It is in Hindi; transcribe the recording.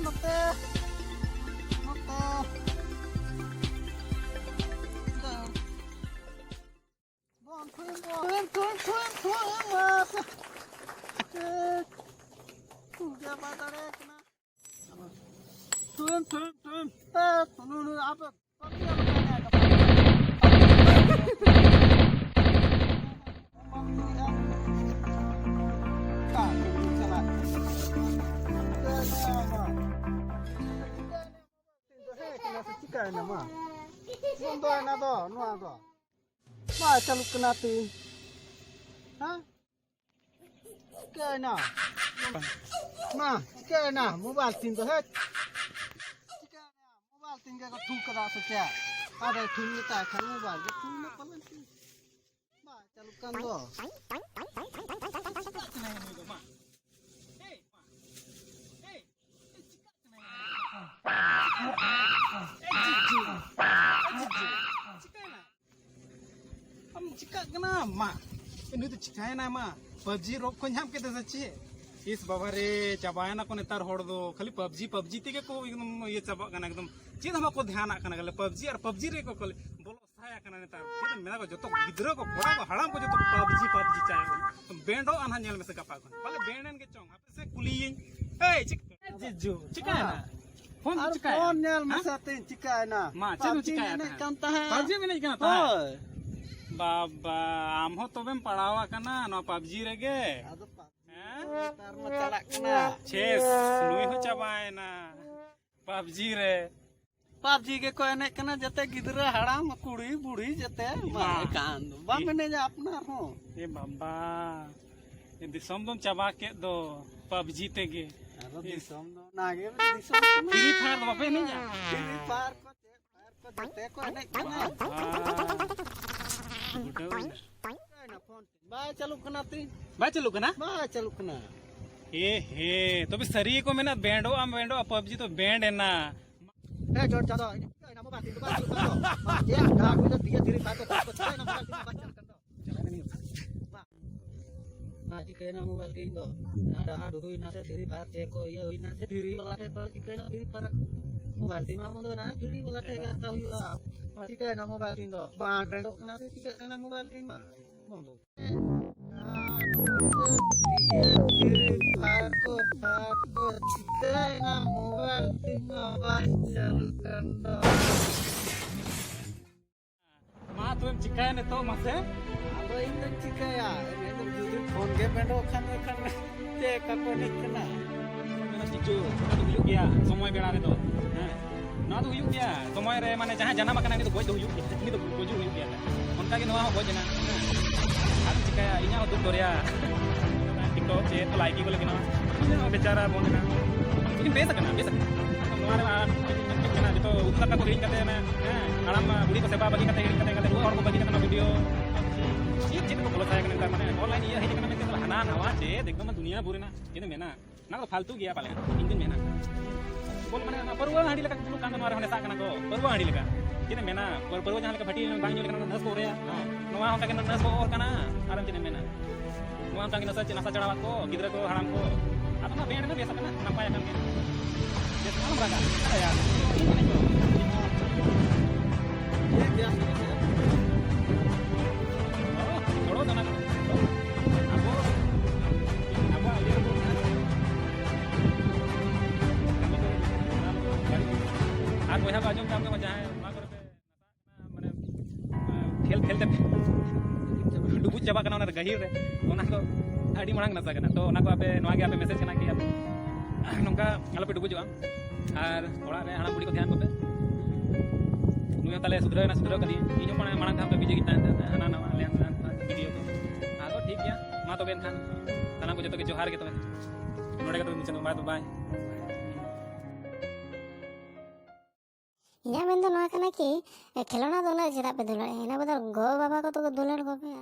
note. Caluk kena ti, hah? Kena, kena, mobile tinggal het. Mobile tinggal kau thuk kena saja. Ada thuk ni tak kan mobile, thuk ni paling ti. Caluk kan do. Cika kena mak, ini tu cikain nama PUBG rock ko nyam kita saci. Is बाबा रे चाबाय ना को नेतार होड़ दो खाली PUBG तेगे को एकदम ये चाबा कना एकदम चीज हम को ध्यान आकना गले PUBG और PUBG रे को बोलो साया कना नेतार चीज मेरा को जतो गिदरा को बड़ा को हड़ाम को जतो PUBG चाहे तो बेंडो आना नेल में से कपा को पहले बेंडन के चोंग आपे से कुलीन ए जिजू चिकाय ना फोन चिकाय फोन नेल में से ते चिकाय ना मां चलो चिकाय ना कांता है PUBG में नहीं कांता है बाबा आम हो तो बेम पढ़ावा कना नो PUBG रेगे तार में चला कना चेस नुई हो चबाय ना PUBG रे PUBG के कोई ने कना जते गिदरा हड़ाम कुड़ी बुढ़ी जते मार कान बा मने जा अपना हो ए बाबा ये दिसम दम चबा के दो PUBG तेगे अरे दिसम दो नागे दिसम फ्री फायर बापे नहीं जा फ्री फायर को जते को ने बाय चलू कना ती बाय चलू कना हे तो भी सरी को में ना बैंडो PUBG तो बैंड है ना ए जोर चलो ना मोबाइल तीन बार ये ढाक में धीरे धीरे बात तो ना मोबाइल तीन बार चल कर दो चला नहीं ना जी के ना मोबाइल तीन दो ना हुई ना से धीरे बात चेक को ये हुई ना से धीरे वाला के पर के ना धीरे पर मोबाइल तीन में दो ना धीरे वाला के आता हुई ठीक है ना मोबाइल तीन दो बांग रेंडो ना से ठीक है ना मोबाइल तीन में बोलो को ठीक है ना मोबाइल तीन में चल कर दो मां तुम चिकाय ने तो मसे अब इन चिकाया ने तो जुदी फोन के पेंडो खान ते kako nikna ना चिजू ना तो हुयुग गया समय बेड़ा रे तो ना तो हुयुग गया समय रे माने जहां जन्म आकना नि तो गोज तो हुयुग गया नि तो गोजु हुयुग गया उनका के नवा हो गोज ना आदम चिकाया इnya दुख दोरिया टिकटॉक चे तो लाइक को लेकिन बेचारा बोन ना लेकिन बेस करना नवा रे ना जो उत्तर को हिंग करते ना आराम बुढ़ी को सेवा बागी करते हिंग करते वो और को बागी करना वीडियो ये चीज को बोलो साया करने माने ऑनलाइन ये है करना में हना नवा चे एकदम दुनिया पूरी ना ये मेना ना तो फालतू गया पाले इंजन मेना बोल माने ना परवा हाडी लगा कुलु कांद मारे हने सा कना को परवा हाडी लगा ये मेना परवा जहां लगा फटी बांग जो लगा नस को रे नवा होता के नस को और कना आराम के मेना नवा होता के नसा चढ़ावा को गिदरा को हराम को अब ना बेंड में बेसा कना नपाय kan के ये मालूम रहा यार ये क्या छोड़ो तो ना आज वह बाजू में आपका मजा है वहां करते माने खेल खेलते डुबुच चाबा कना ना गहिर रे ओना को आडी मरांग नसा कना तो ओना को आपे नवा के आपे मैसेज कना कि आप नोंका आलो पे डुबुजवा और ओड़ा रे हाना बुड़ी को ध्यान कोपे नुय ताले सुधरो कदी इनो माने मरांग था पे बीजे की हाना नवा ले वीडियो को आगो ठीक गया मा तो बेन थान थाना को जतो के जोहार के तो नोडे के तो मुचन बाय बाय या मेन दो नवा कना कि खेलना दो ना चेदा पे दुलड़ एना बदल गो बाबा को तो दुलड़ को पे